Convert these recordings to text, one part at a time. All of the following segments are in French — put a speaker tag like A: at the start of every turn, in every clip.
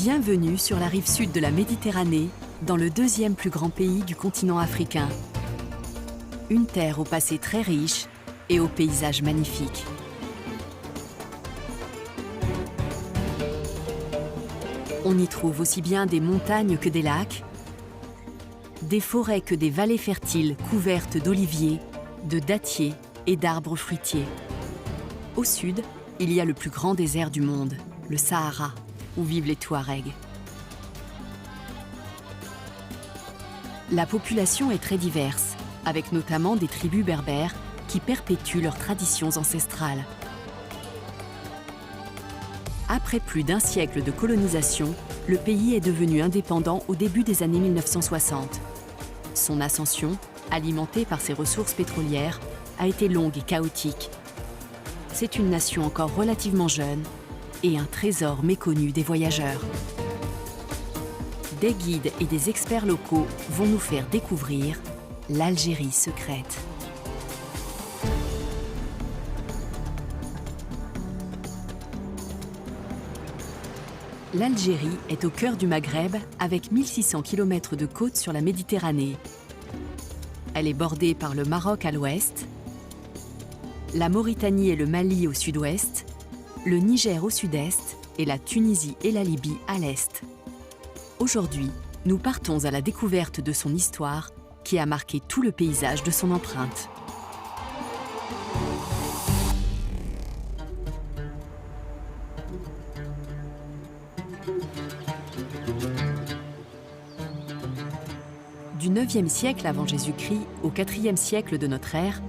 A: Bienvenue sur la rive sud de la Méditerranée, dans le deuxième plus grand pays du continent africain. Une terre au passé très riche et aux paysages magnifiques. On y trouve aussi bien des montagnes que des lacs, des forêts que des vallées fertiles couvertes d'oliviers, de dattiers et d'arbres fruitiers. Au sud, il y a le plus grand désert du monde, le Sahara, où vivent les Touaregs. La population est très diverse, avec notamment des tribus berbères qui perpétuent leurs traditions ancestrales. Après plus d'un siècle de colonisation, le pays est devenu indépendant au début des années 1960. Son ascension, alimentée par ses ressources pétrolières, a été longue et chaotique. C'est une nation encore relativement jeune et un trésor méconnu des voyageurs. Des guides et des experts locaux vont nous faire découvrir l'Algérie secrète. L'Algérie est au cœur du Maghreb avec 1600 km de côte sur la Méditerranée. Elle est bordée par le Maroc à l'ouest, la Mauritanie et le Mali au sud-ouest, le Niger au sud-est et la Tunisie et la Libye à l'est. Aujourd'hui, nous partons à la découverte de son histoire qui a marqué tout le paysage de son empreinte. Du 9e siècle avant Jésus-Christ au 4e siècle de notre ère,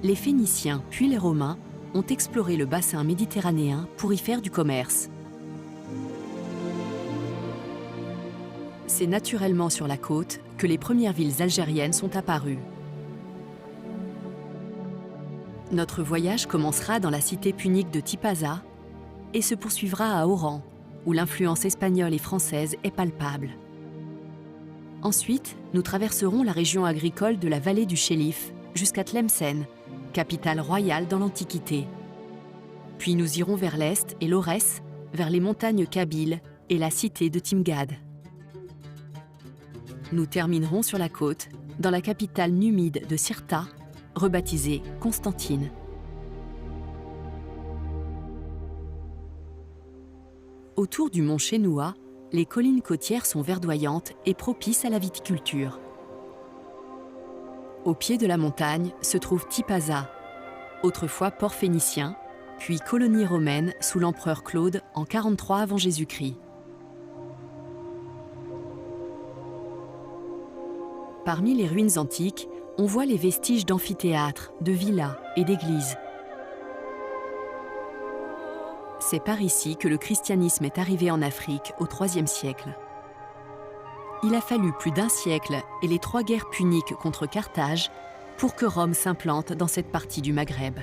A: les Phéniciens puis les Romains ont exploré le bassin méditerranéen pour y faire du commerce. C'est naturellement sur la côte que les premières villes algériennes sont apparues. Notre voyage commencera dans la cité punique de Tipaza et se poursuivra à Oran, où l'influence espagnole et française est palpable. Ensuite, nous traverserons la région agricole de la vallée du Chélif jusqu'à Tlemcen, capitale royale dans l'Antiquité. Puis nous irons vers l'est et l'Aurès, vers les montagnes kabyles et la cité de Timgad. Nous terminerons sur la côte, dans la capitale numide de Sirta, rebaptisée Constantine. Autour du mont Chénoua, les collines côtières sont verdoyantes et propices à la viticulture. Au pied de la montagne se trouve Tipaza, autrefois port phénicien, puis colonie romaine sous l'empereur Claude en 43 avant Jésus-Christ. Parmi les ruines antiques, on voit les vestiges d'amphithéâtres, de villas et d'églises. C'est par ici que le christianisme est arrivé en Afrique au IIIe siècle. Il a fallu plus d'un siècle et les 3 guerres puniques contre Carthage pour que Rome s'implante dans cette partie du Maghreb.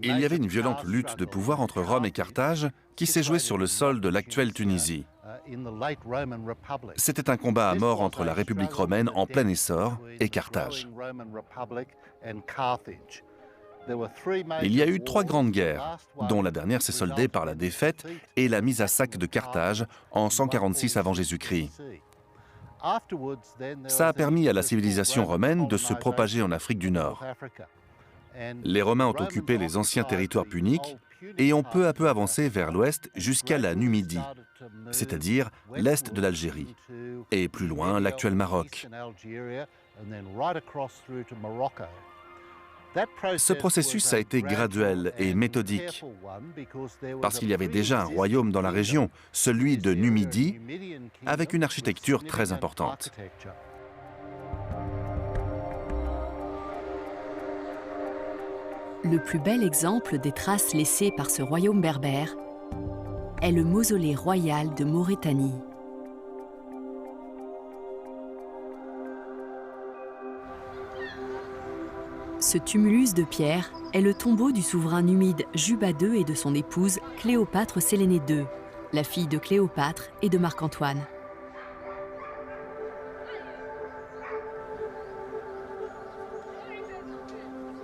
B: Il y avait une violente lutte de pouvoir entre Rome et Carthage qui s'est jouée sur le sol de l'actuelle Tunisie. C'était un combat à mort entre la République romaine en plein essor et Carthage. Il y a eu 3 grandes guerres, dont la dernière s'est soldée par la défaite et la mise à sac de Carthage en 146 avant Jésus-Christ. Ça a permis à la civilisation romaine de se propager en Afrique du Nord. Les Romains ont occupé les anciens territoires puniques et ont peu à peu avancé vers l'ouest jusqu'à la Numidie, c'est-à-dire l'est de l'Algérie, et plus loin l'actuel Maroc. Ce processus a été graduel et méthodique, parce qu'il y avait déjà un royaume dans la région, celui de Numidie, avec une architecture très importante.
A: Le plus bel exemple des traces laissées par ce royaume berbère est le mausolée royal de Mauritanie. Ce tumulus de pierre est le tombeau du souverain numide Juba II et de son épouse Cléopâtre Sélénée II, la fille de Cléopâtre et de Marc-Antoine.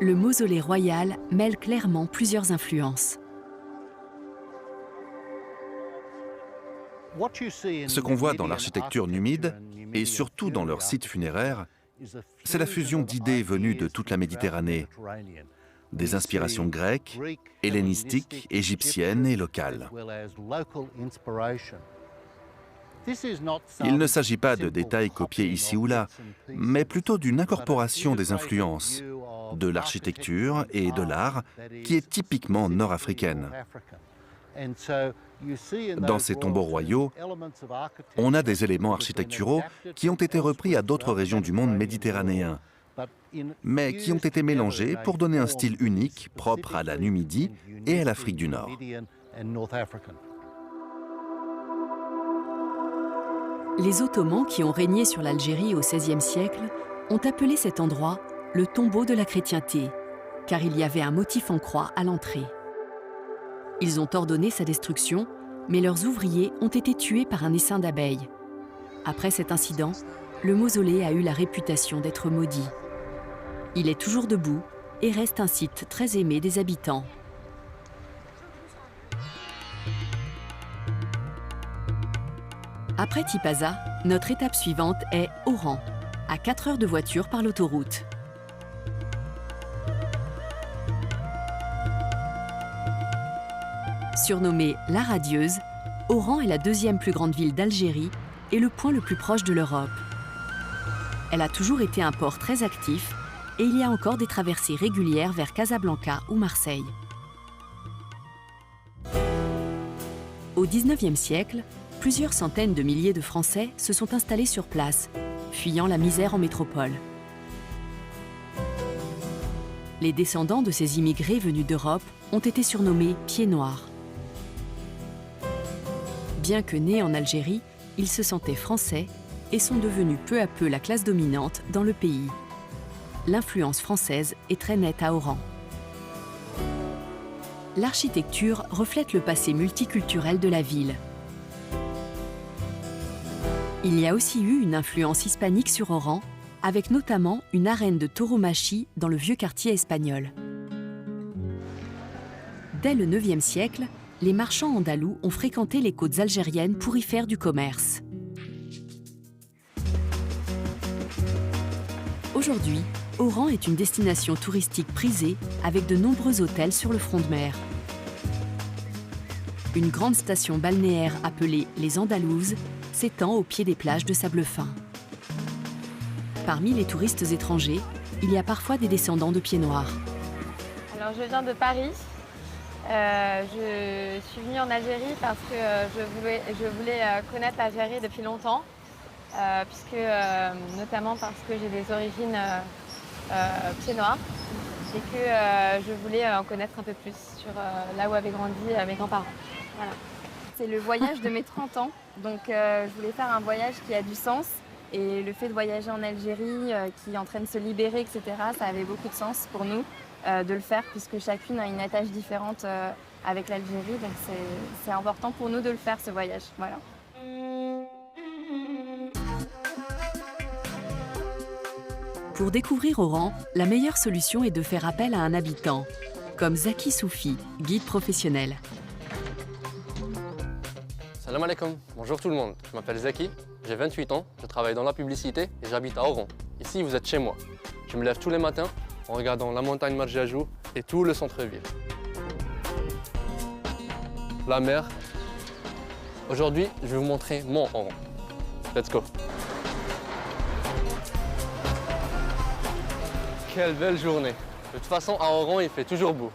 A: le mausolée royal mêle clairement plusieurs influences.
B: Ce qu'on voit dans l'architecture numide, et surtout dans leurs sites funéraires, c'est la fusion d'idées venues de toute la Méditerranée, des inspirations grecques, hellénistiques, égyptiennes et locales. Il ne s'agit pas de détails copiés ici ou là, mais plutôt d'une incorporation des influences, de l'architecture et de l'art qui est typiquement nord-africaine. Dans ces tombeaux royaux, on a des éléments architecturaux qui ont été repris à d'autres régions du monde méditerranéen, mais qui ont été mélangés pour donner un style unique propre à la Numidie et à l'Afrique du Nord.
A: Les Ottomans qui ont régné sur l'Algérie au XVIe siècle ont appelé cet endroit le tombeau de la chrétienté, car il y avait un motif en croix à l'entrée. Ils ont ordonné sa destruction, mais leurs ouvriers ont été tués par un essaim d'abeilles. Après cet incident, le mausolée a eu la réputation d'être maudit. Il est toujours debout et reste un site très aimé des habitants. Après Tipaza, notre étape suivante est Oran, à 4 heures de voiture par l'autoroute. Surnommée la Radieuse, Oran est la deuxième plus grande ville d'Algérie et le point le plus proche de l'Europe. Elle a toujours été un port très actif et il y a encore des traversées régulières vers Casablanca ou Marseille. Au XIXe siècle, plusieurs centaines de milliers de Français se sont installés sur place, fuyant la misère en métropole. Les descendants de ces immigrés venus d'Europe ont été surnommés « pieds noirs ». Bien que nés en Algérie, ils se sentaient français et sont devenus peu à peu la classe dominante dans le pays. L'influence française est très nette à Oran. L'architecture reflète le passé multiculturel de la ville. Il y a aussi eu une influence hispanique sur Oran, avec notamment une arène de tauromachie dans le vieux quartier espagnol. Dès le IXe siècle, les marchands andalous ont fréquenté les côtes algériennes pour y faire du commerce. Aujourd'hui, Oran est une destination touristique prisée avec de nombreux hôtels sur le front de mer. Une grande station balnéaire appelée les Andalouses s'étend au pied des plages de sable fin. Parmi les touristes étrangers, il y a parfois des descendants de pieds noirs.
C: Alors, je viens de Paris. Je suis venue en Algérie parce que je voulais connaître l'Algérie depuis longtemps, notamment parce que j'ai des origines pieds noirs et que je voulais en connaître un peu plus sur là où avaient grandi mes grands-parents. Voilà. C'est le voyage de mes 30 ans, donc je voulais faire un voyage qui a du sens. Et le fait de voyager en Algérie, qui est en train de se libérer, etc., ça avait beaucoup de sens pour nous de le faire, puisque chacune a une attache différente avec l'Algérie. Donc c'est important pour nous de le faire, ce voyage. Voilà.
A: Pour découvrir Oran, la meilleure solution est de faire appel à un habitant, comme Zaki Soufi, guide professionnel.
D: Salam alaikum, bonjour tout le monde, je m'appelle Zaki, j'ai 28 ans, je travaille dans la publicité et j'habite à Oran. Ici, vous êtes chez moi. Je me lève tous les matins en regardant la montagne Marjajou et tout le centre-ville. La mer. Aujourd'hui, je vais vous montrer mon Oran. Let's go. Quelle belle journée. De toute façon, à Oran, il fait toujours beau.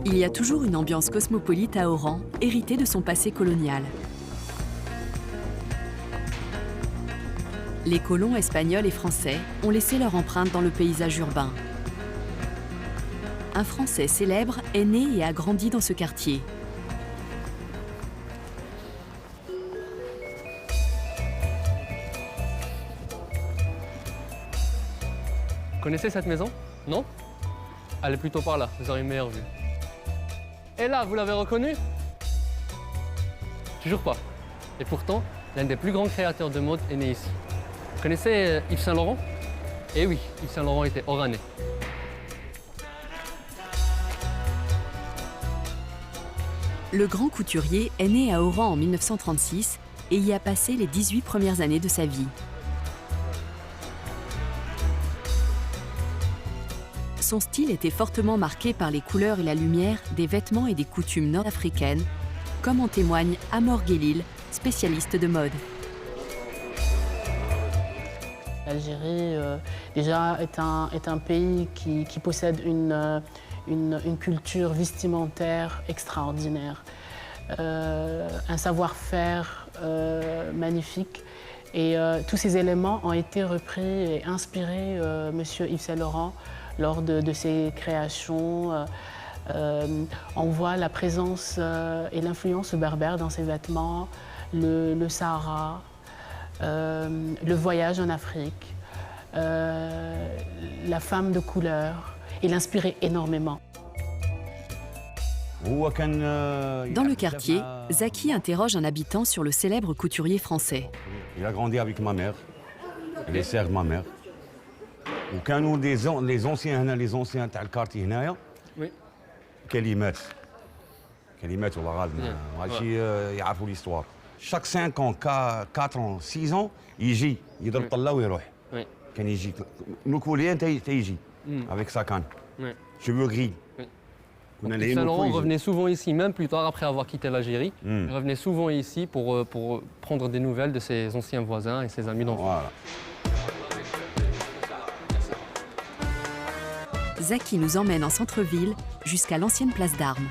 A: Il y a toujours une ambiance cosmopolite à Oran, héritée de son passé colonial. Les colons espagnols et français ont laissé leur empreinte dans le paysage urbain. Un Français célèbre est né et a grandi dans ce quartier.
D: Connaissez cette maison? Non? Elle est plutôt par là, vous aurez une meilleure vue. Et là, vous l'avez reconnu? Toujours pas. Et pourtant, l'un des plus grands créateurs de mode est né ici. Vous connaissez Yves Saint Laurent? Eh oui, Yves Saint Laurent était oranais.
A: Le grand couturier est né à Oran en 1936 et y a passé les 18 premières années de sa vie. Son style était fortement marqué par les couleurs et la lumière des vêtements et des coutumes nord-africaines, comme en témoigne Amor Guellil, spécialiste de mode.
E: L'Algérie, déjà, est un pays qui possède une culture vestimentaire extraordinaire, un savoir-faire magnifique. Et tous ces éléments ont été repris et inspirés Monsieur Yves Saint Laurent lors de ses créations. On voit la présence et l'influence berbère dans ses vêtements, le Sahara, le voyage en Afrique, la femme de couleur. Il inspirait énormément.
A: Dans le quartier, Zaki interroge un habitant sur le célèbre couturier français.
F: Il a grandi avec ma mère, les sœurs de ma mère. وكانوا les anciens تاع الكارتي هنايا كلمات والله غالب ماشي يعرفوا l'histoire. Chaque 5 ans, 4 ans, 6 ans, يجي يضرب طله ويروح. كان يجي نقول تيجي avec sa canne. Cheveux gris.
D: Yves Saint Laurent revenait souvent ici, même plus tard après avoir quitté l'Algérie. Il revenait souvent ici pour prendre des nouvelles de ses anciens voisins et ses amis d'enfance.
F: Voilà.
A: Zaki nous emmène en centre-ville jusqu'à l'ancienne place d'Armes.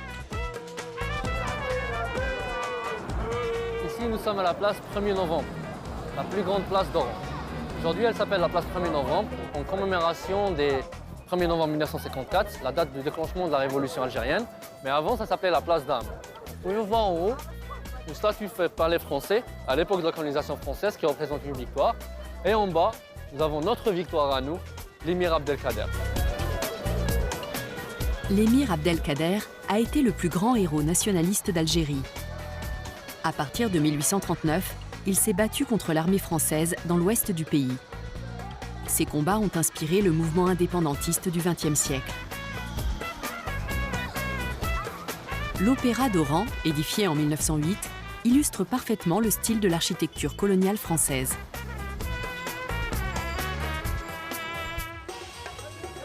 D: Ici, nous sommes à la place 1er novembre, la plus grande place d'Oran. Aujourd'hui, elle s'appelle la place 1er novembre, en commémoration des 1er novembre 1954, la date de déclenchement de la révolution algérienne. Mais avant, ça s'appelait la place d'Armes. Vous pouvez voir en haut une statue faite par les Français à l'époque de la colonisation française qui représente une victoire. Et en bas, nous avons notre victoire à nous, l'émir Abdelkader.
A: L'émir Abdelkader a été le plus grand héros nationaliste d'Algérie. À partir de 1839, il s'est battu contre l'armée française dans l'ouest du pays. Ces combats ont inspiré le mouvement indépendantiste du XXe siècle. L'Opéra d'Oran, édifié en 1908, illustre parfaitement le style de l'architecture coloniale française.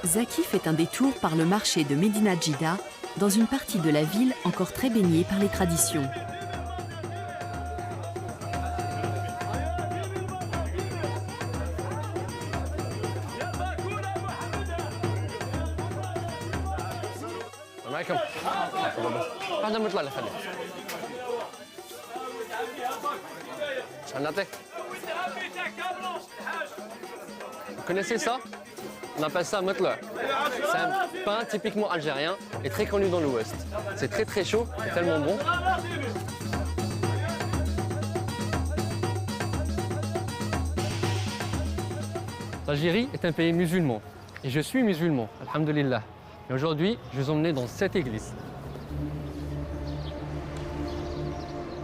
A: Zaki fait un détour par le marché de Medina Djida, dans une partie de la ville encore très baignée par les traditions.
D: Vous connaissez ça? On appelle ça mutler. C'est un pain typiquement algérien et très connu dans l'Ouest. C'est très chaud et tellement bon. L'Algérie est un pays musulman et je suis musulman, alhamdoulilah. Et aujourd'hui, je vous emmène dans cette église.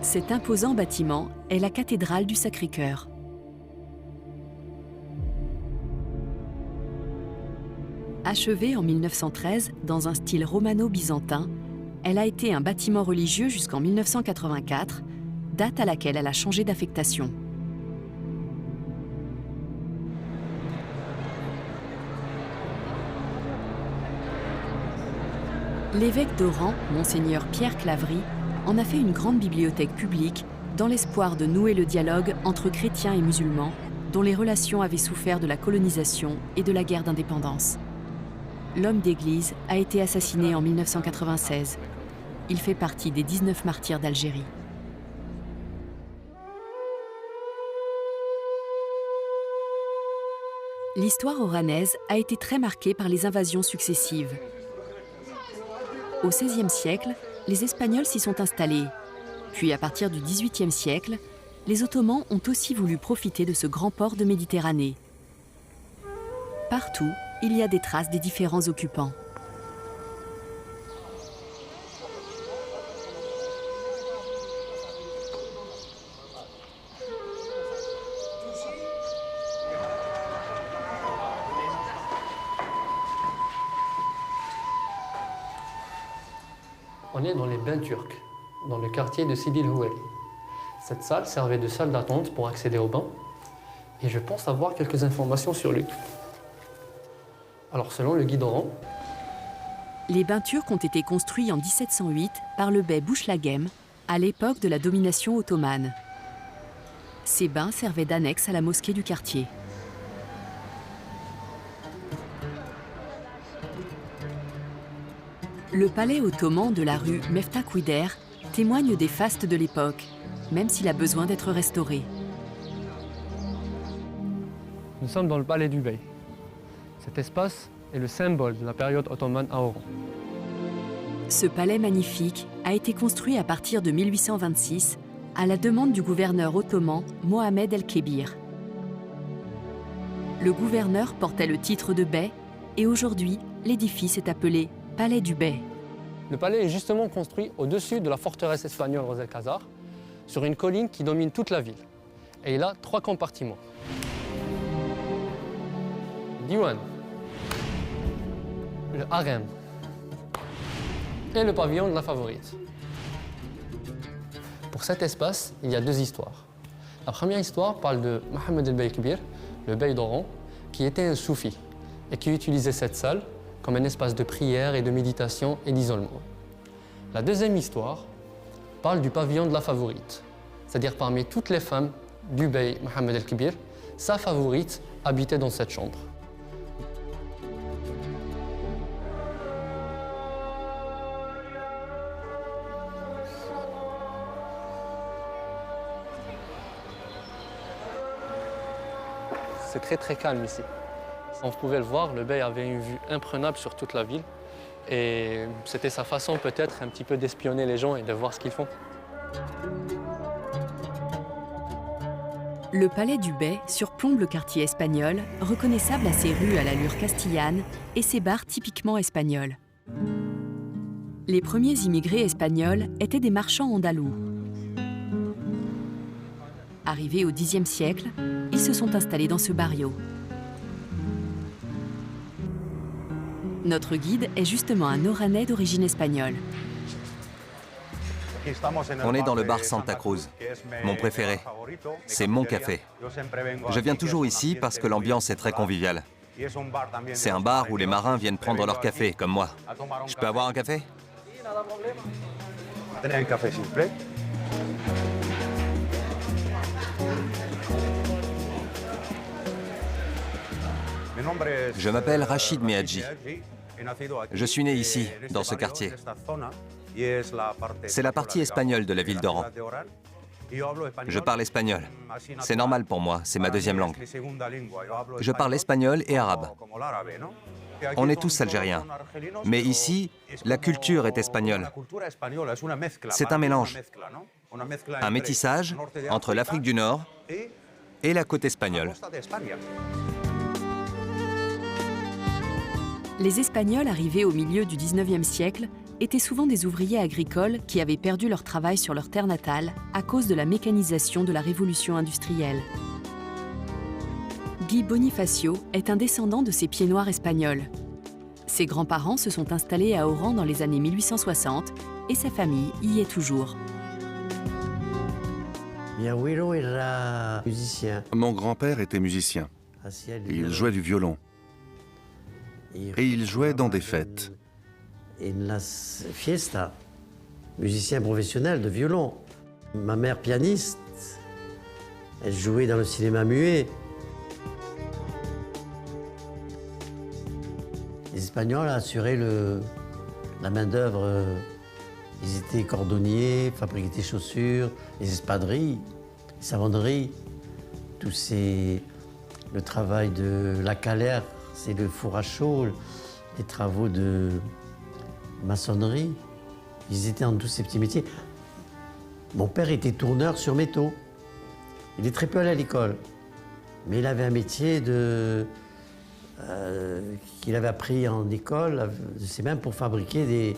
A: Cet imposant bâtiment est la cathédrale du Sacré-Cœur. Achevée en 1913 dans un style romano-byzantin, elle a été un bâtiment religieux jusqu'en 1984, date à laquelle elle a changé d'affectation. L'évêque d'Oran, Monseigneur Pierre Claverie, en a fait une grande bibliothèque publique dans l'espoir de nouer le dialogue entre chrétiens et musulmans, dont les relations avaient souffert de la colonisation et de la guerre d'indépendance. L'homme d'église a été assassiné en 1996. Il fait partie des 19 martyrs d'Algérie. L'histoire oranaise a été très marquée par les invasions successives. Au XVIe siècle, les Espagnols s'y sont installés. Puis, à partir du XVIIIe siècle, les Ottomans ont aussi voulu profiter de ce grand port de Méditerranée. Partout, il y a des traces des différents occupants.
D: On est dans les bains turcs, dans le quartier de Sidi El Houari. Cette salle servait de salle d'attente pour accéder aux bains, et je pense avoir quelques informations sur lui. Alors selon le guide Oran,
A: Les bains turcs ont été construits en 1708 par le bey Bouchlaghem, à l'époque de la domination ottomane. Ces bains servaient d'annexe à la mosquée du quartier. Le palais ottoman de la rue Meftakouider témoigne des fastes de l'époque, même s'il a besoin d'être restauré.
D: nous sommes dans le palais du bey. Cet espace est le symbole de la période ottomane à Oran.
A: Ce palais magnifique a été construit à partir de 1826 à la demande du gouverneur ottoman Mohamed el-Kébir. Le gouverneur portait le titre de bey et aujourd'hui, l'édifice est appelé Palais du Bey.
D: Le palais est justement construit au-dessus de la forteresse espagnole Ros el Khazar, sur une colline qui domine toute la ville. Et il a 3 compartiments. Le diwan, le harem et le pavillon de la favorite. Pour cet espace, il y a 2 histoires. La première histoire parle de Mohamed el-Bey Kébir, le bey d'Oran, qui était un soufi et qui utilisait cette salle comme un espace de prière et de méditation et d'isolement. La deuxième histoire parle du pavillon de la favorite, c'est-à-dire parmi toutes les femmes du bey Mohamed el-Kébir, sa favorite habitait dans cette chambre. C'est très calme ici. On pouvait le voir, le bey avait une vue imprenable sur toute la ville et c'était sa façon peut-être un petit peu d'espionner les gens et de voir ce qu'ils font.
A: Le palais du bey surplombe le quartier espagnol, reconnaissable à ses rues à l'allure castillane et ses bars typiquement espagnols. Les premiers immigrés espagnols étaient des marchands andalous. Arrivés au Xe siècle, ils se sont installés dans ce barrio. Notre guide est justement un Oranais d'origine espagnole.
G: On est dans le bar Santa Cruz, mon préféré. C'est mon café. Je viens toujours ici parce que l'ambiance est très conviviale. C'est un bar où les marins viennent prendre leur café, comme moi. Je peux avoir un café?
F: Un café, s'il vous plaît.
G: Je m'appelle Rachid Meadji. Je suis né ici, dans ce quartier. C'est la partie espagnole de la ville d'Oran. Je parle espagnol. C'est normal pour moi, c'est ma deuxième langue. Je parle espagnol et arabe. On est tous algériens. Mais ici, la culture est espagnole. C'est un mélange. Un métissage entre l'Afrique du Nord et la côte espagnole.
A: Les Espagnols arrivés au milieu du XIXe siècle étaient souvent des ouvriers agricoles qui avaient perdu leur travail sur leur terre natale à cause de la mécanisation de la révolution industrielle. Guy Bonifacio est un descendant de ces pieds noirs espagnols. Ses grands-parents se sont installés à Oran dans les années 1860 et sa famille y est toujours.
B: Mon grand-père était musicien. Il jouait du violon. Et il jouait dans des fêtes.
H: Musicien professionnel de violon. Ma mère pianiste, elle jouait dans le cinéma muet. Les Espagnols assuraient la main-d'œuvre. Ils étaient cordonniers, fabriquaient des chaussures, les espadrilles, les savonneries. Le travail de la calère, c'est le four à chaud, les travaux de maçonnerie. Ils étaient dans tous ces petits métiers. Mon père était tourneur sur métaux. Il est très peu allé à l'école. Mais il avait un métier qu'il avait appris en école. C'est même pour fabriquer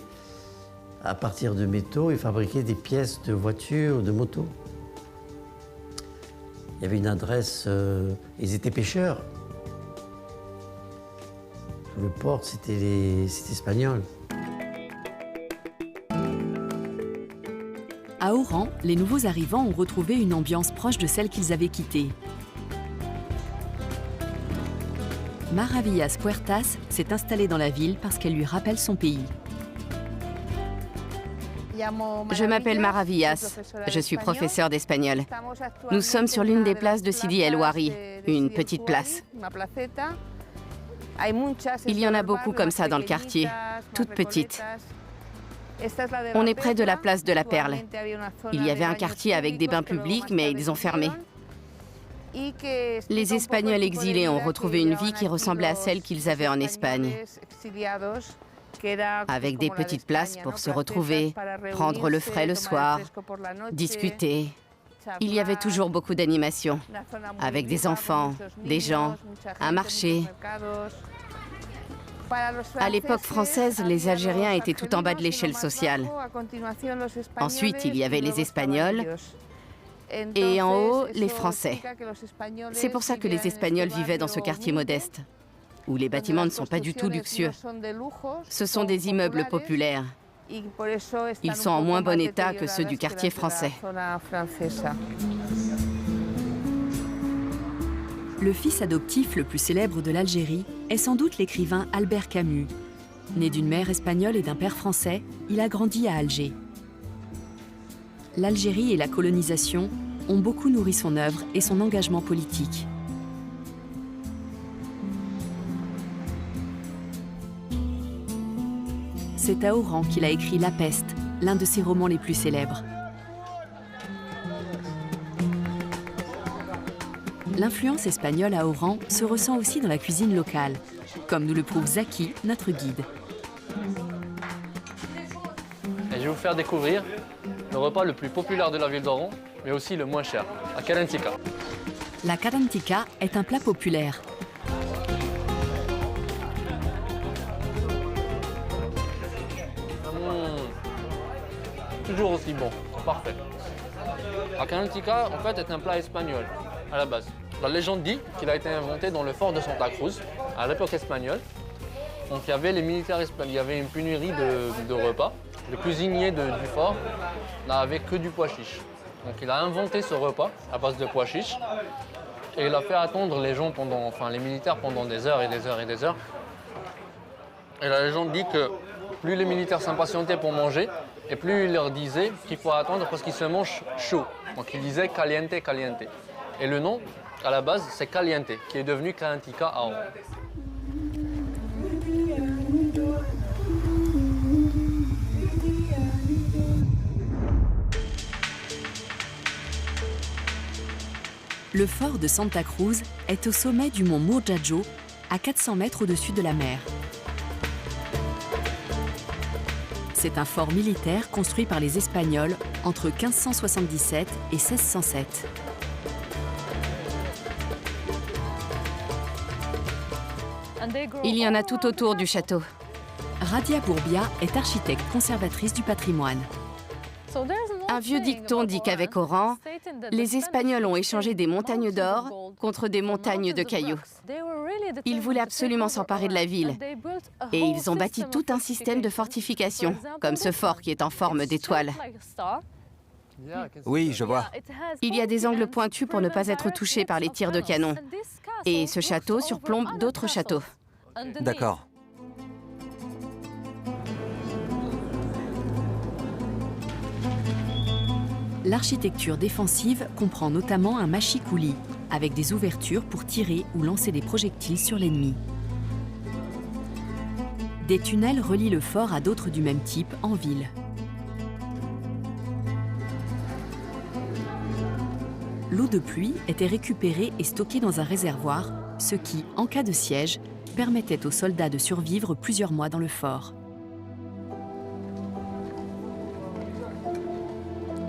H: à partir de métaux, il fabriquait des pièces de voitures, de motos. Il y avait une adresse, ils étaient pêcheurs. Le port, c'était espagnol.
A: À Oran, les nouveaux arrivants ont retrouvé une ambiance proche de celle qu'ils avaient quittée. Maravillas Puertas s'est installée dans la ville parce qu'elle lui rappelle son pays.
I: Je m'appelle Maravillas, je suis professeure d'espagnol. Nous sommes sur l'une des places de Sidi El Ouari, une petite place. Il y en a beaucoup comme ça dans le quartier, toutes petites. On est près de la place de la Perle. Il y avait un quartier avec des bains publics, mais ils ont fermé. Les Espagnols exilés ont retrouvé une vie qui ressemblait à celle qu'ils avaient en Espagne, avec des petites places pour se retrouver, prendre le frais le soir, discuter. Il y avait toujours beaucoup d'animation, avec des enfants, des gens, un marché. À l'époque française, les Algériens étaient tout en bas de l'échelle sociale. Ensuite, il y avait les Espagnols et en haut, les Français. C'est pour ça que les Espagnols vivaient dans ce quartier modeste, où les bâtiments ne sont pas du tout luxueux. Ce sont des immeubles populaires. Ils sont en moins bon état que ceux du quartier français.
A: Le fils adoptif le plus célèbre de l'Algérie est sans doute l'écrivain Albert Camus. Né d'une mère espagnole et d'un père français, il a grandi à Alger. L'Algérie et la colonisation ont beaucoup nourri son œuvre et son engagement politique. C'est à Oran qu'il a écrit La Peste, l'un de ses romans les plus célèbres. L'influence espagnole à Oran se ressent aussi dans la cuisine locale, comme nous le prouve Zaki, notre guide.
D: Et je vais vous faire découvrir le repas le plus populaire de la ville d'Oran, mais aussi le moins cher, la karantika.
A: La karantika est un plat populaire.
D: Toujours aussi bon, parfait. La karantika, en fait, est un plat espagnol à la base. La légende dit qu'il a été inventé dans le fort de Santa Cruz, à l'époque espagnole. Donc il y avait les militaires espagnols, il y avait une pénurie de repas. Le cuisinier du fort n'avait que du pois chiche. Donc il a inventé ce repas à base de pois chiche et il a fait attendre les gens les militaires pendant des heures et des heures et des heures. Et la légende dit que plus les militaires s'impatientaient pour manger, et plus il leur disait qu'il faut attendre parce qu'ils se mangent chaud. Donc il disait caliente, caliente. Et le nom, à la base, c'est caliente, qui est devenu karantika à Oran.
A: Le fort de Santa Cruz est au sommet du mont Murjajo, à 400 mètres au-dessus de la mer. C'est un fort militaire construit par les Espagnols entre 1577 et 1607.
I: Il y en a tout autour du château.
A: Radia Bourbia est architecte conservatrice du patrimoine.
I: Un vieux dicton dit qu'avec Oran, les Espagnols ont échangé des montagnes d'or contre des montagnes de cailloux. Ils voulaient absolument s'emparer de la ville et ils ont bâti tout un système de fortification, comme ce fort qui est en forme d'étoile.
G: Oui, je vois.
I: Il y a des angles pointus pour ne pas être touché par les tirs de canon. Et ce château surplombe d'autres châteaux.
G: D'accord.
A: L'architecture défensive comprend notamment un machikouli, avec des ouvertures pour tirer ou lancer des projectiles sur l'ennemi. Des tunnels relient le fort à d'autres du même type en ville. L'eau de pluie était récupérée et stockée dans un réservoir, ce qui, en cas de siège, permettait aux soldats de survivre plusieurs mois dans le fort.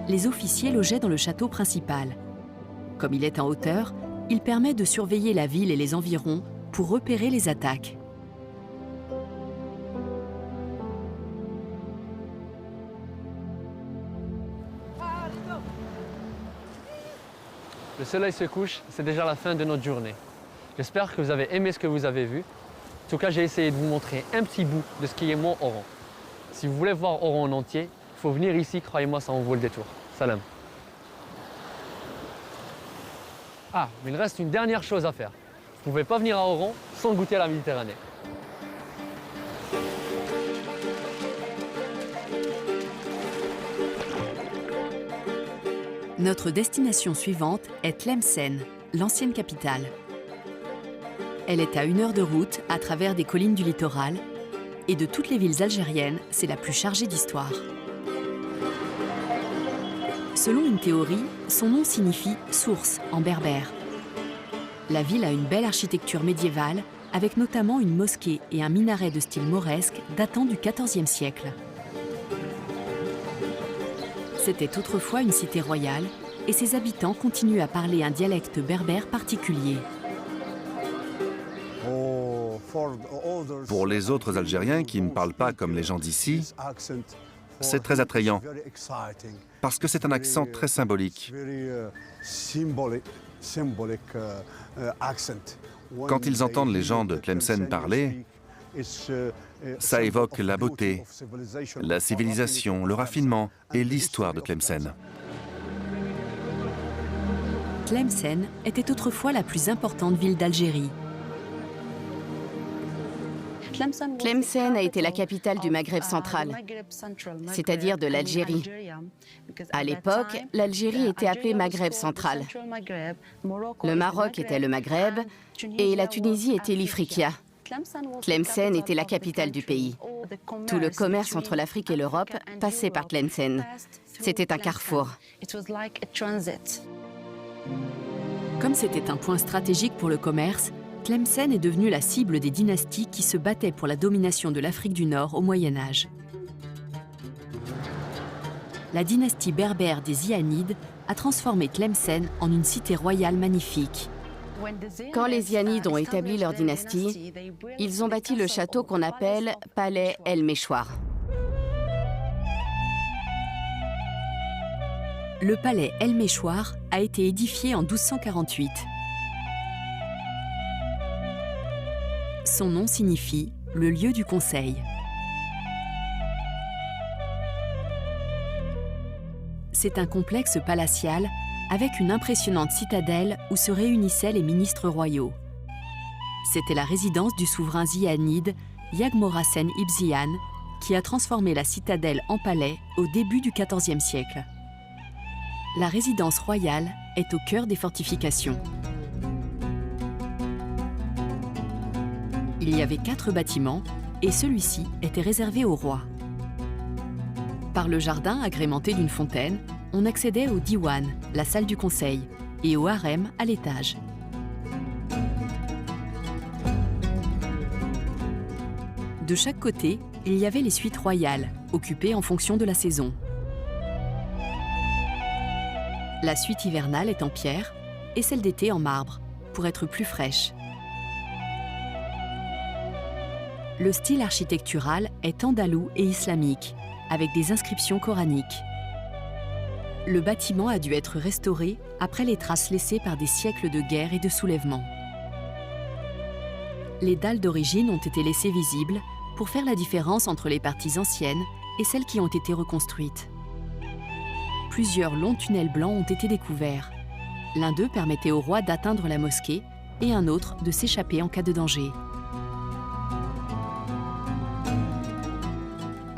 A: Les officiers logeaient dans le château principal. Comme il est en hauteur, il permet de surveiller la ville et les environs pour repérer les attaques.
D: Le soleil se couche, c'est déjà la fin de notre journée. J'espère que vous avez aimé ce que vous avez vu. En tout cas, j'ai essayé de vous montrer un petit bout de ce qui est Mont Oran. Si vous voulez voir Oran en entier, il faut venir ici, croyez-moi, ça en vaut le détour. Salam. Ah, mais il reste une dernière chose à faire. Vous ne pouvez pas venir à Oran sans goûter à la Méditerranée.
A: Notre destination suivante est Tlemcen, l'ancienne capitale. Elle est à 1 heure de route à travers des collines du littoral et de toutes les villes algériennes, c'est la plus chargée d'histoire. Selon une théorie, son nom signifie « source » en berbère. La ville a une belle architecture médiévale avec notamment une mosquée et un minaret de style mauresque datant du XIVe siècle. C'était autrefois une cité royale et ses habitants continuent à parler un dialecte berbère particulier.
B: Pour les autres Algériens qui ne parlent pas comme les gens d'ici, c'est très attrayant, parce que c'est un accent très symbolique. Quand ils entendent les gens de Tlemcen parler, ça évoque la beauté, la civilisation, le raffinement et l'histoire de Tlemcen.
A: Tlemcen était autrefois la plus importante ville d'Algérie.
I: Tlemcen a été la capitale du Maghreb central, c'est-à-dire de l'Algérie. À l'époque, l'Algérie était appelée Maghreb central. Le Maroc était le Maghreb et la Tunisie était l'Ifriqiya. Tlemcen était la capitale du pays. Tout le commerce entre l'Afrique et l'Europe passait par Tlemcen. C'était un carrefour.
A: Comme c'était un point stratégique pour le commerce, Tlemcen est devenue la cible des dynasties qui se battaient pour la domination de l'Afrique du Nord au Moyen Âge. La dynastie berbère des Zianides a transformé Tlemcen en une cité royale magnifique.
I: Quand les Zianides ont établi leur dynastie, ils ont bâti le château qu'on appelle Palais El Méchoir.
A: Le palais El Méchoir a été édifié en 1248. Son nom signifie « le lieu du conseil ». C'est un complexe palatial avec une impressionnante citadelle où se réunissaient les ministres royaux. C'était la résidence du souverain zianide Yagmorasen Ibn Ziyan qui a transformé la citadelle en palais au début du XIVe siècle. La résidence royale est au cœur des fortifications. Il y avait 4 bâtiments et celui-ci était réservé au roi. Par le jardin agrémenté d'une fontaine, on accédait au diwan, la salle du conseil, et au harem à l'étage. De chaque côté, il y avait les suites royales, occupées en fonction de la saison. La suite hivernale est en pierre et celle d'été en marbre, pour être plus fraîche. Le style architectural est andalou et islamique, avec des inscriptions coraniques. Le bâtiment a dû être restauré après les traces laissées par des siècles de guerre et de soulèvements. Les dalles d'origine ont été laissées visibles pour faire la différence entre les parties anciennes et celles qui ont été reconstruites. Plusieurs longs tunnels blancs ont été découverts. L'un d'eux permettait au roi d'atteindre la mosquée et un autre de s'échapper en cas de danger.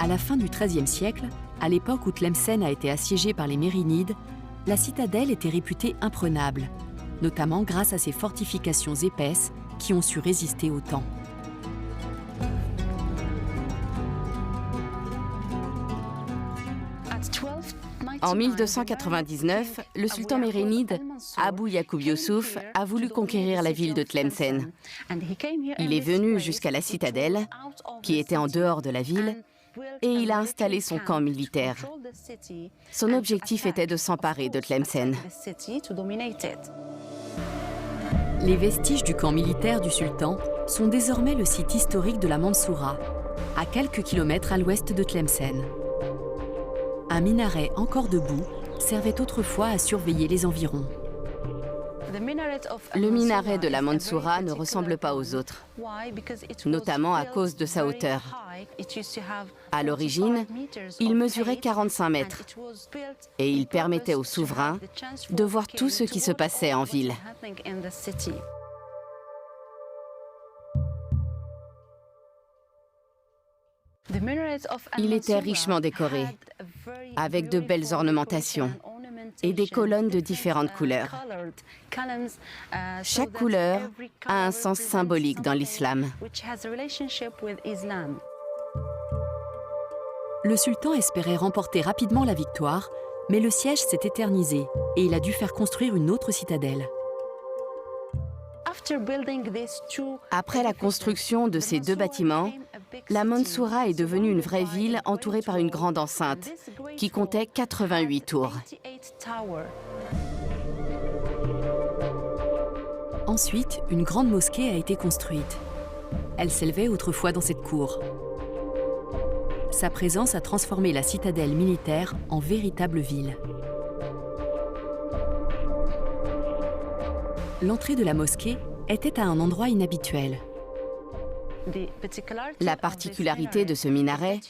A: À la fin du XIIIe siècle, à l'époque où Tlemcen a été assiégée par les Mérinides, la citadelle était réputée imprenable, notamment grâce à ses fortifications épaisses qui ont su résister au temps.
I: En 1299, le sultan mérinide, Abou Yacoub Youssouf, a voulu conquérir la ville de Tlemcen. Il est venu jusqu'à la citadelle, qui était en dehors de la ville, et il a installé son camp militaire. Son objectif était de s'emparer de Tlemcen.
A: Les vestiges du camp militaire du sultan sont désormais le site historique de la Mansoura, à quelques kilomètres à l'ouest de Tlemcen. Un minaret encore debout servait autrefois à surveiller les environs.
I: Le minaret de la Mansoura ne ressemble pas aux autres, notamment à cause de sa hauteur. À l'origine, il mesurait 45 mètres et il permettait aux souverains de voir tout ce qui se passait en ville. Il était richement décoré, avec de belles ornementations et des colonnes de différentes couleurs. Chaque couleur a un sens symbolique dans l'islam.
A: Le sultan espérait remporter rapidement la victoire, mais le siège s'est éternisé et il a dû faire construire une autre citadelle.
I: Après la construction de ces deux bâtiments, la Mansoura est devenue une vraie ville entourée par une grande enceinte qui comptait 88 tours.
A: Ensuite, une grande mosquée a été construite. Elle s'élevait autrefois dans cette cour. Sa présence a transformé la citadelle militaire en véritable ville. L'entrée de la mosquée était à un endroit inhabituel.
I: La particularité de ce minaret,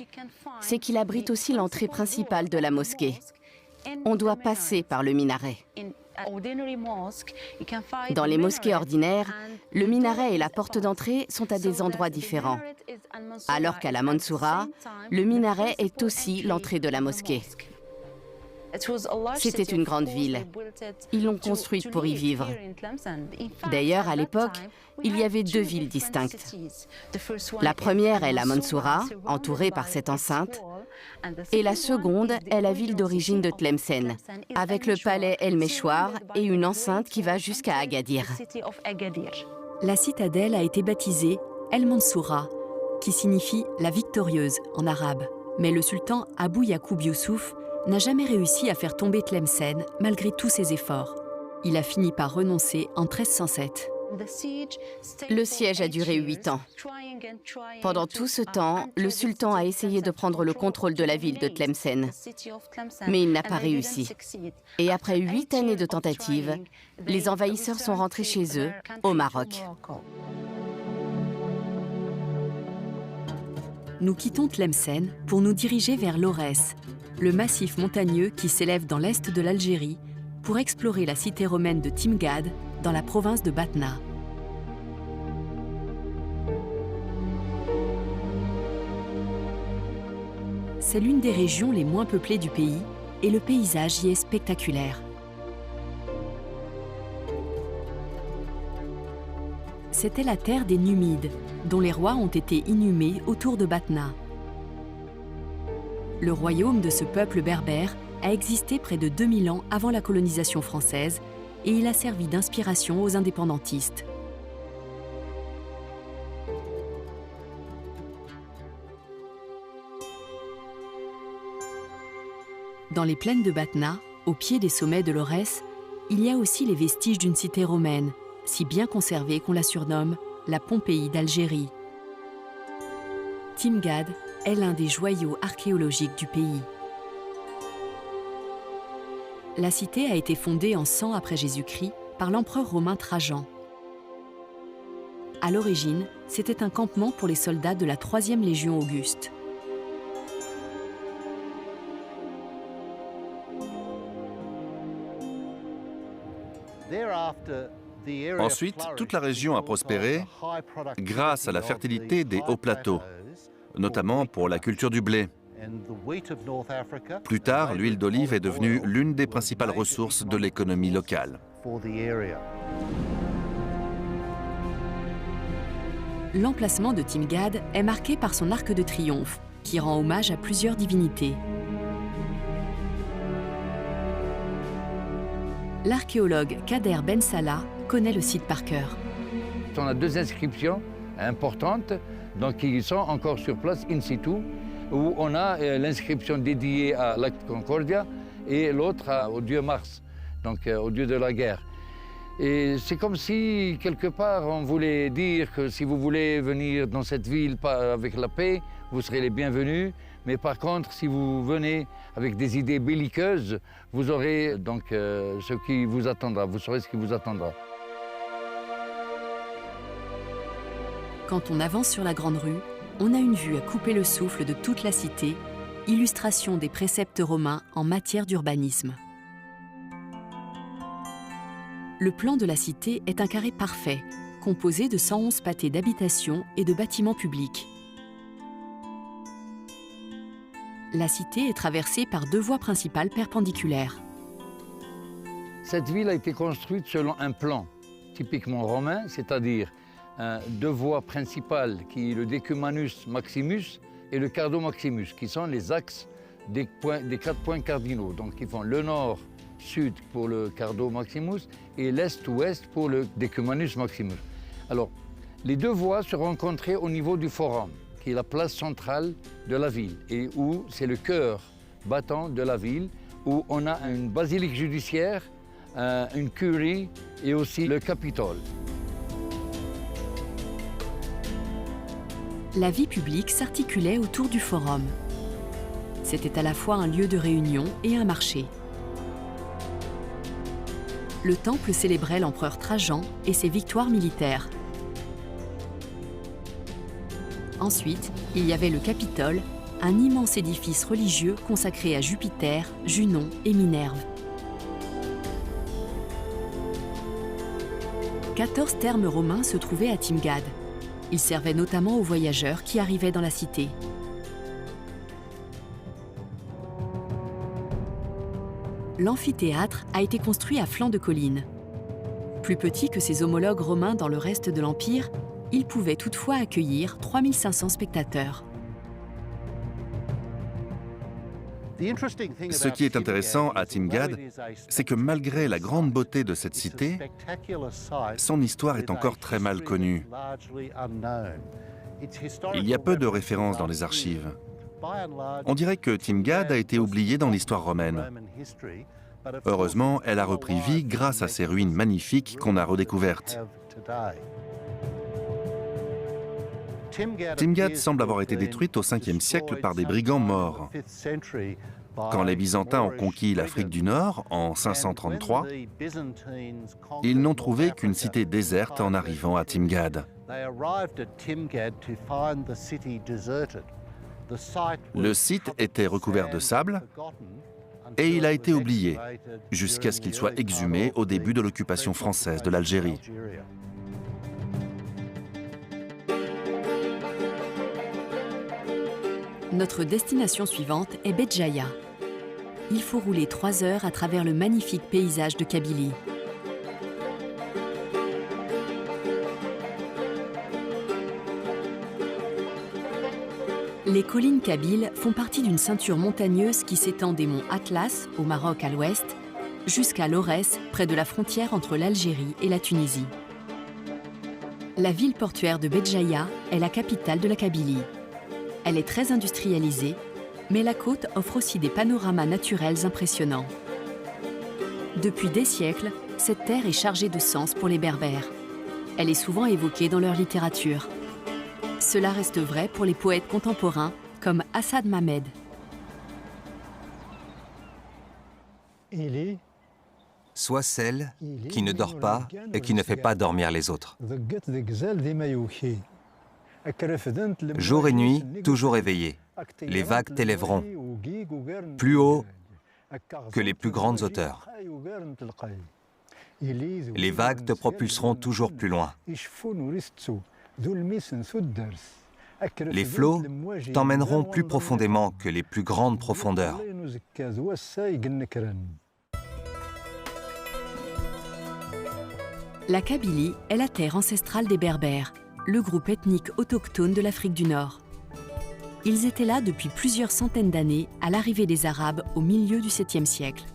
I: c'est qu'il abrite aussi l'entrée principale de la mosquée. On doit passer par le minaret. Dans les mosquées ordinaires, le minaret et la porte d'entrée sont à des endroits différents, alors qu'à la Mansoura, le minaret est aussi l'entrée de la mosquée. C'était une grande ville. Ils l'ont construite pour y vivre. D'ailleurs, à l'époque, il y avait deux villes distinctes. La première est la Mansoura, entourée par cette enceinte, et la seconde est la ville d'origine de Tlemcen, avec le palais El Meshwar et une enceinte qui va jusqu'à Agadir.
A: La citadelle a été baptisée El Mansoura, qui signifie la victorieuse en arabe. Mais le sultan Abou Yacoub Youssouf n'a jamais réussi à faire tomber Tlemcen malgré tous ses efforts. Il a fini par renoncer en 1307.
I: Le siège a duré 8 ans. Pendant tout ce temps, le sultan a essayé de prendre le contrôle de la ville de Tlemcen, mais il n'a pas réussi. Et après 8 années de tentatives, les envahisseurs sont rentrés chez eux, au Maroc.
A: Nous quittons Tlemcen pour nous diriger vers l'Aurès, le massif montagneux qui s'élève dans l'est de l'Algérie, pour explorer la cité romaine de Timgad, dans la province de Batna. C'est l'une des régions les moins peuplées du pays et le paysage y est spectaculaire. C'était la terre des Numides, dont les rois ont été inhumés autour de Batna. Le royaume de ce peuple berbère a existé près de 2000 ans avant la colonisation française et il a servi d'inspiration aux indépendantistes. Dans les plaines de Batna, au pied des sommets de l'Aurès, il y a aussi les vestiges d'une cité romaine, si bien conservée qu'on la surnomme la Pompéi d'Algérie. Timgad est l'un des joyaux archéologiques du pays. La cité a été fondée en 100 après Jésus-Christ par l'empereur romain Trajan. À l'origine, c'était un campement pour les soldats de la 3e Légion Auguste.
B: Ensuite, toute la région a prospéré grâce à la fertilité des hauts plateaux, notamment pour la culture du blé. Plus tard, l'huile d'olive est devenue l'une des principales ressources de l'économie locale.
A: L'emplacement de Timgad est marqué par son arc de triomphe, qui rend hommage à plusieurs divinités. L'archéologue Kader Ben Salah connaît le site par cœur.
J: On a deux inscriptions importantes donc, qui sont encore sur place in situ, où on a l'inscription dédiée à l'acte Concordia et l'autre au dieu Mars, donc au dieu de la guerre. Et c'est comme si, quelque part, on voulait dire que si vous voulez venir dans cette ville avec la paix, vous serez les bienvenus. Mais par contre, si vous venez avec des idées belliqueuses, vous aurez donc ce qui vous attendra, vous saurez ce qui vous attendra.
A: Quand on avance sur la grande rue, on a une vue à couper le souffle de toute la cité, illustration des préceptes romains en matière d'urbanisme. Le plan de la cité est un carré parfait, composé de 111 pâtés d'habitations et de bâtiments publics. La cité est traversée par 2 voies principales perpendiculaires.
J: Cette ville a été construite selon un plan typiquement romain, c'est-à-dire 2 voies principales qui est le Decumanus Maximus et le Cardo Maximus, qui sont les axes des 4 points cardinaux. Donc ils font le nord-sud pour le Cardo Maximus et l'est-ouest pour le Decumanus Maximus. Alors, les 2 voies se rencontraient au niveau du Forum, qui est la place centrale de la ville, et où c'est le cœur battant de la ville, où on a une basilique judiciaire, une curie et aussi le Capitole.
A: La vie publique s'articulait autour du Forum. C'était à la fois un lieu de réunion et un marché. Le temple célébrait l'empereur Trajan et ses victoires militaires. Ensuite, il y avait le Capitole, un immense édifice religieux consacré à Jupiter, Junon et Minerve. 14 thermes romains se trouvaient à Timgad. Ils servaient notamment aux voyageurs qui arrivaient dans la cité. L'amphithéâtre a été construit à flanc de colline. Plus petit que ses homologues romains dans le reste de l'Empire, il pouvait toutefois accueillir 3500 spectateurs.
B: Ce qui est intéressant à Timgad, c'est que malgré la grande beauté de cette cité, son histoire est encore très mal connue. Il y a peu de références dans les archives. On dirait que Timgad a été oubliée dans l'histoire romaine. Heureusement, elle a repris vie grâce à ces ruines magnifiques qu'on a redécouvertes. Timgad semble avoir été détruite au 5e siècle par des brigands morts. Quand les Byzantins ont conquis l'Afrique du Nord en 533, ils n'ont trouvé qu'une cité déserte en arrivant à Timgad. Le site était recouvert de sable et il a été oublié jusqu'à ce qu'il soit exhumé au début de l'occupation française de l'Algérie.
A: Notre destination suivante est Béjaïa. Il faut rouler 3 heures à travers le magnifique paysage de Kabylie. Les collines kabyles font partie d'une ceinture montagneuse qui s'étend des monts Atlas, au Maroc à l'ouest, jusqu'à l'Aurès, près de la frontière entre l'Algérie et la Tunisie. La ville portuaire de Béjaïa est la capitale de la Kabylie. Elle est très industrialisée, mais la côte offre aussi des panoramas naturels impressionnants. Depuis des siècles, cette terre est chargée de sens pour les Berbères. Elle est souvent évoquée dans leur littérature. Cela reste vrai pour les poètes contemporains comme Assad Mamed.
G: Sois celle qui ne dort pas et qui ne fait pas dormir les autres. Jour et nuit, toujours éveillé, les vagues t'élèveront, plus haut que les plus grandes hauteurs. Les vagues te propulseront toujours plus loin. Les flots t'emmèneront plus profondément que les plus grandes profondeurs.
A: La Kabylie est la terre ancestrale des Berbères, le groupe ethnique autochtone de l'Afrique du Nord. Ils étaient là depuis plusieurs centaines d'années à l'arrivée des Arabes au milieu du 7e siècle.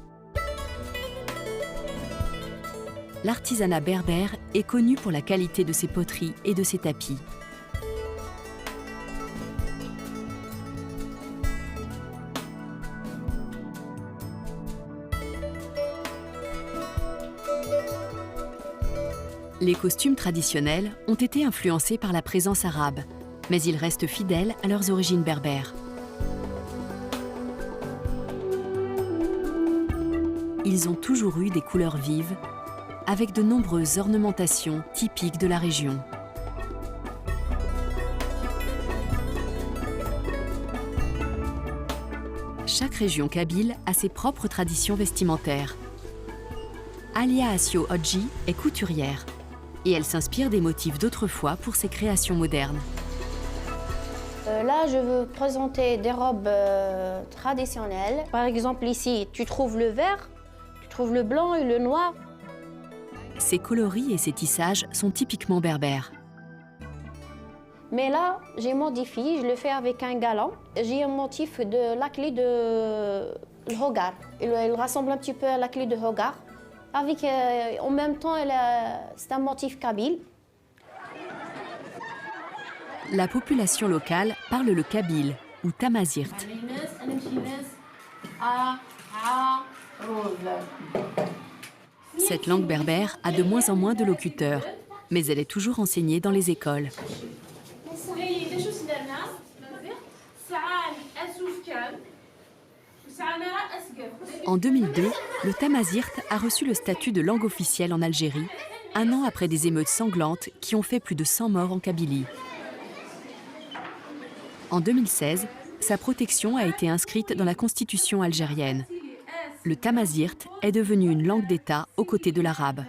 A: L'artisanat berbère est connu pour la qualité de ses poteries et de ses tapis. Les costumes traditionnels ont été influencés par la présence arabe, mais ils restent fidèles à leurs origines berbères. Ils ont toujours eu des couleurs vives, avec de nombreuses ornementations typiques de la région. Chaque région kabyle a ses propres traditions vestimentaires. Alia Asio Hodji est couturière et elle s'inspire des motifs d'autrefois pour ses créations modernes.
K: Là, je veux présenter des robes traditionnelles. Par exemple, ici, tu trouves le vert, tu trouves le blanc et le noir.
A: Ces coloris et ces tissages sont typiquement berbères.
K: Mais là, j'ai modifié, je le fais avec un galant. J'ai un motif de la clé de Hogar. Il ressemble un petit peu à la clé de Hogar. Avec, en même temps, c'est un motif kabyle.
A: La population locale parle le kabyle, ou tamazirt. Cette langue berbère a de moins en moins de locuteurs, mais elle est toujours enseignée dans les écoles. En 2002, le tamazirt a reçu le statut de langue officielle en Algérie, un an après des émeutes sanglantes qui ont fait plus de 100 morts en Kabylie. En 2016, sa protection a été inscrite dans la constitution algérienne. Le tamazirt est devenu une langue d'État aux côtés de l'arabe.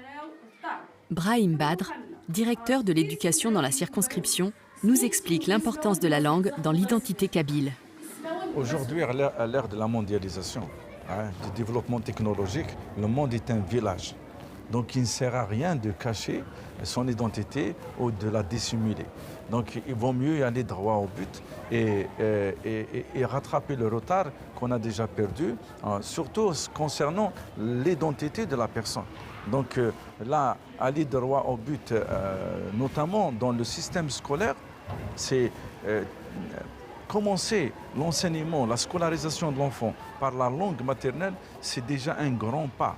A: Brahim Badr, directeur de l'éducation dans la circonscription, nous explique l'importance de la langue dans l'identité kabyle.
L: Aujourd'hui, à l'ère de la mondialisation, du développement technologique, le monde est un village. Donc il ne sert à rien de cacher son identité ou de la dissimuler. Donc il vaut mieux y aller droit au but et rattraper le retard qu'on a déjà perdu, surtout concernant l'identité de la personne. Donc là, aller droit au but, notamment dans le système scolaire, c'est commencer l'enseignement, la scolarisation de l'enfant par la langue maternelle, c'est déjà un grand pas.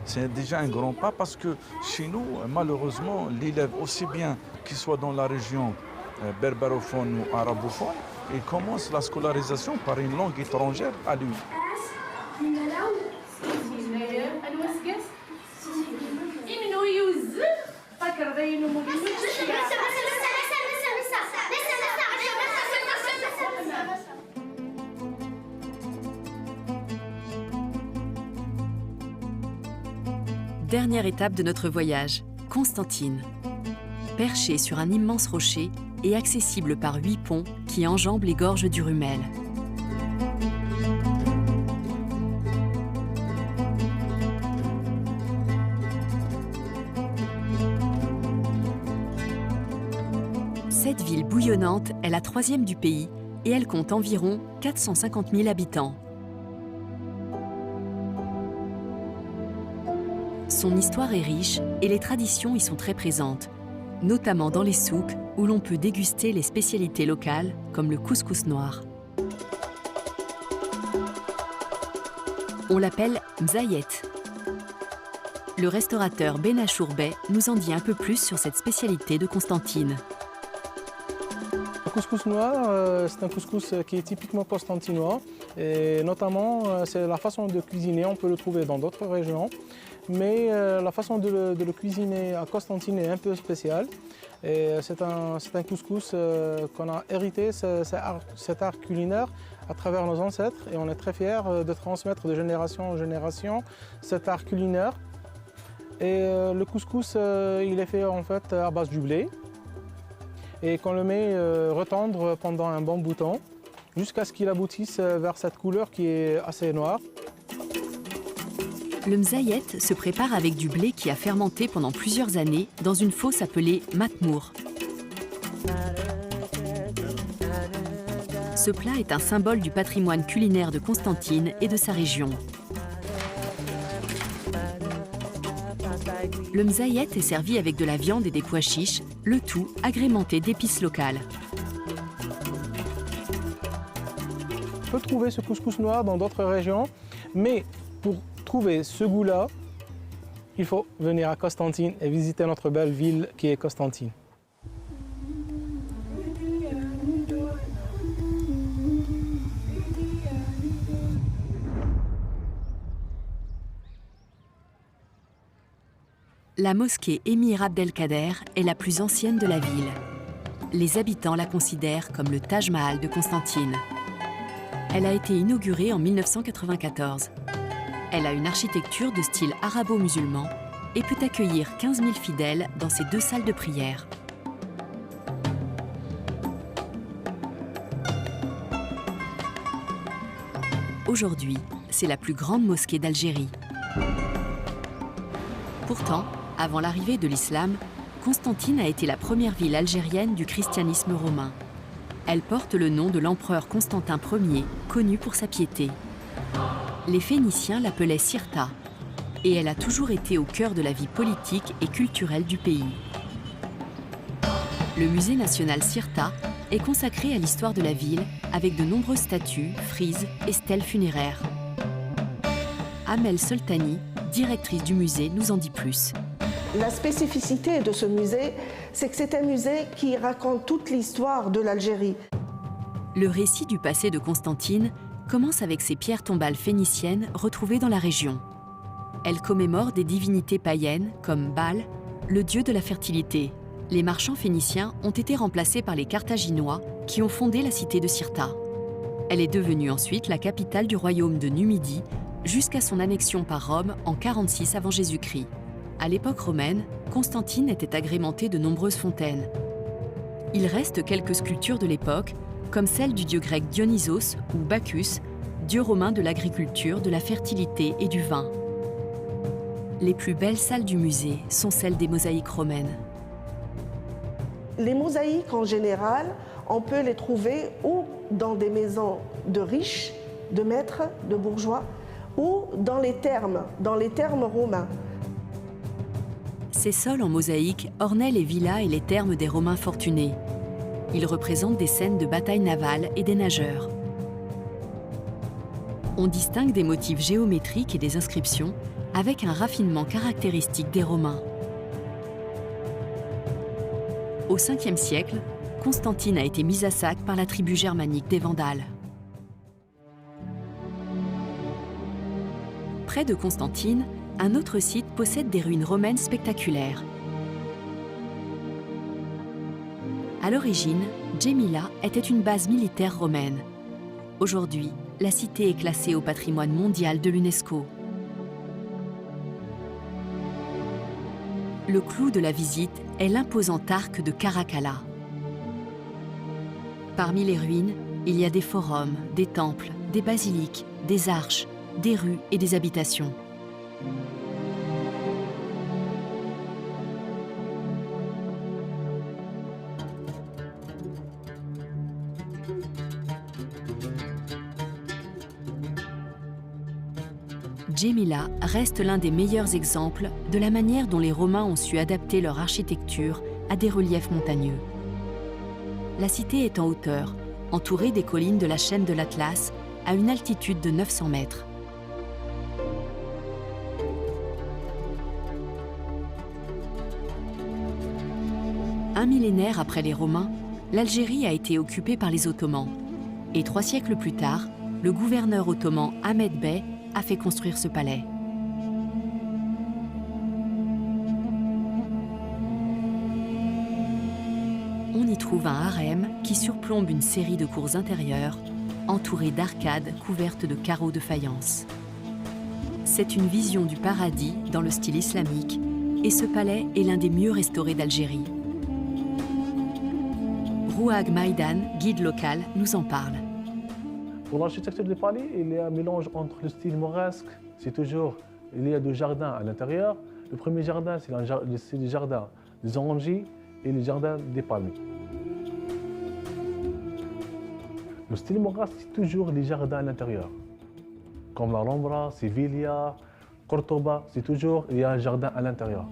L: C'est déjà un grand pas parce que chez nous, malheureusement, l'élève, aussi bien qu'il soit dans la région berbérophone ou arabophone, il commence la scolarisation par une langue étrangère à lui.
A: Dernière étape de notre voyage, Constantine. Perchée sur un immense rocher et accessible par 8 ponts qui enjambent les gorges du Rumel. Cette ville bouillonnante est la 3e du pays et elle compte environ 450 000 habitants. Son histoire est riche et les traditions y sont très présentes, notamment dans les souks où l'on peut déguster les spécialités locales comme le couscous noir. On l'appelle mzayet. Le restaurateur Benachour Bey nous en dit un peu plus sur cette spécialité de Constantine.
M: Le couscous noir, c'est un couscous qui est typiquement constantinois et notamment c'est la façon de cuisiner, on peut le trouver dans d'autres régions. Mais la façon de le cuisiner à Constantine est un peu spéciale. C'est un couscous qu'on a hérité, cet art culinaire, à travers nos ancêtres. Et on est très fiers de transmettre de génération en génération cet art culinaire. Et le couscous, il est fait en fait à base du blé. Et qu'on le met retendre pendant un bon bout de temps, jusqu'à ce qu'il aboutisse vers cette couleur qui est assez noire.
A: Le mzayet se prépare avec du blé qui a fermenté pendant plusieurs années dans une fosse appelée matmour. Ce plat est un symbole du patrimoine culinaire de Constantine et de sa région. Le mzayet est servi avec de la viande et des pois chiches, le tout agrémenté d'épices locales.
M: On peut trouver ce couscous noir dans d'autres régions, mais pour trouver ce goût-là, il faut venir à Constantine et visiter notre belle ville qui est Constantine.
A: La mosquée Émir Abdelkader est la plus ancienne de la ville. Les habitants la considèrent comme le Taj Mahal de Constantine. Elle a été inaugurée en 1994. Elle a une architecture de style arabo-musulman et peut accueillir 15 000 fidèles dans ses 2 salles de prière. Aujourd'hui, c'est la plus grande mosquée d'Algérie. Pourtant, avant l'arrivée de l'islam, Constantine a été la première ville algérienne du christianisme romain. Elle porte le nom de l'empereur Constantin Ier, connu pour sa piété. Les Phéniciens l'appelaient Cirta, et elle a toujours été au cœur de la vie politique et culturelle du pays. Le musée national Cirta est consacré à l'histoire de la ville avec de nombreuses statues, frises et stèles funéraires. Amel Soltani, directrice du musée, nous en dit plus.
N: La spécificité de ce musée, c'est que c'est un musée qui raconte toute l'histoire de l'Algérie.
A: Le récit du passé de Constantine commence avec ces pierres tombales phéniciennes retrouvées dans la région. Elles commémorent des divinités païennes comme Baal, le dieu de la fertilité. Les marchands phéniciens ont été remplacés par les Carthaginois qui ont fondé la cité de Cirta. Elle est devenue ensuite la capitale du royaume de Numidie jusqu'à son annexion par Rome en 46 avant Jésus-Christ. À l'époque romaine, Constantine était agrémentée de nombreuses fontaines. Il reste quelques sculptures de l'époque, comme celle du dieu grec Dionysos ou Bacchus, dieu romain de l'agriculture, de la fertilité et du vin. Les plus belles salles du musée sont celles des mosaïques romaines.
N: Les mosaïques, en général, on peut les trouver ou dans des maisons de riches, de maîtres, de bourgeois, ou dans les thermes romains.
A: Ces sols en mosaïque ornaient les villas et les thermes des Romains fortunés. Ils représentent des scènes de batailles navales et des nageurs. On distingue des motifs géométriques et des inscriptions avec un raffinement caractéristique des Romains. Au 5e siècle, Constantine a été mise à sac par la tribu germanique des Vandales. Près de Constantine, un autre site possède des ruines romaines spectaculaires. À l'origine, Djémila était une base militaire romaine. Aujourd'hui, la cité est classée au patrimoine mondial de l'UNESCO. Le clou de la visite est l'imposant arc de Caracalla. Parmi les ruines, il y a des forums, des temples, des basiliques, des arches, des rues et des habitations. Djémila reste l'un des meilleurs exemples de la manière dont les Romains ont su adapter leur architecture à des reliefs montagneux. La cité est en hauteur, entourée des collines de la chaîne de l'Atlas, à une altitude de 900 mètres. Un millénaire après les Romains, l'Algérie a été occupée par les Ottomans. Et 3 siècles plus tard, le gouverneur ottoman Ahmed Bey a fait construire ce palais. On y trouve un harem qui surplombe une série de cours intérieures, entourées d'arcades couvertes de carreaux de faïence. C'est une vision du paradis dans le style islamique, et ce palais est l'un des mieux restaurés d'Algérie. Rouhag Maïdan, guide local, nous en parle.
M: Pour l'architecture du palais, il y a un mélange entre le style mauresque, c'est toujours, il y a deux jardins à l'intérieur. Le premier jardin, c'est le jardin des orangers et le jardin des palmiers. Le style mauresque, c'est toujours les jardins à l'intérieur. Comme la Rambla, Sevilla, Cordoba, c'est toujours, il y a un jardin à l'intérieur.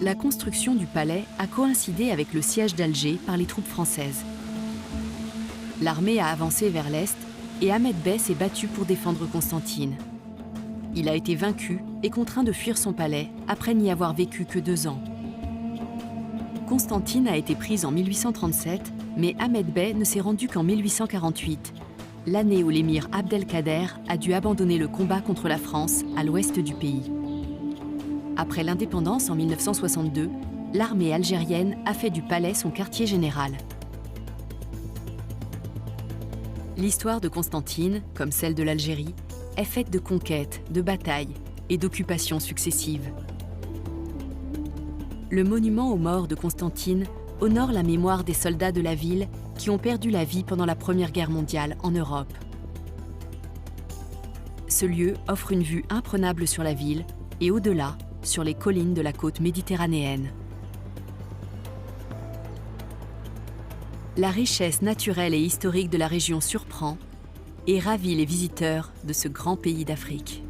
A: La construction du palais a coïncidé avec le siège d'Alger par les troupes françaises. L'armée a avancé vers l'est et Ahmed Bey s'est battu pour défendre Constantine. Il a été vaincu et contraint de fuir son palais après n'y avoir vécu que 2 ans. Constantine a été prise en 1837, mais Ahmed Bey ne s'est rendu qu'en 1848, l'année où l'émir Abdelkader a dû abandonner le combat contre la France à l'ouest du pays. Après l'indépendance en 1962, l'armée algérienne a fait du palais son quartier général. L'histoire de Constantine, comme celle de l'Algérie, est faite de conquêtes, de batailles et d'occupations successives. Le monument aux morts de Constantine honore la mémoire des soldats de la ville qui ont perdu la vie pendant la Première Guerre mondiale en Europe. Ce lieu offre une vue imprenable sur la ville et au-delà, sur les collines de la côte méditerranéenne. La richesse naturelle et historique de la région surprend et ravit les visiteurs de ce grand pays d'Afrique.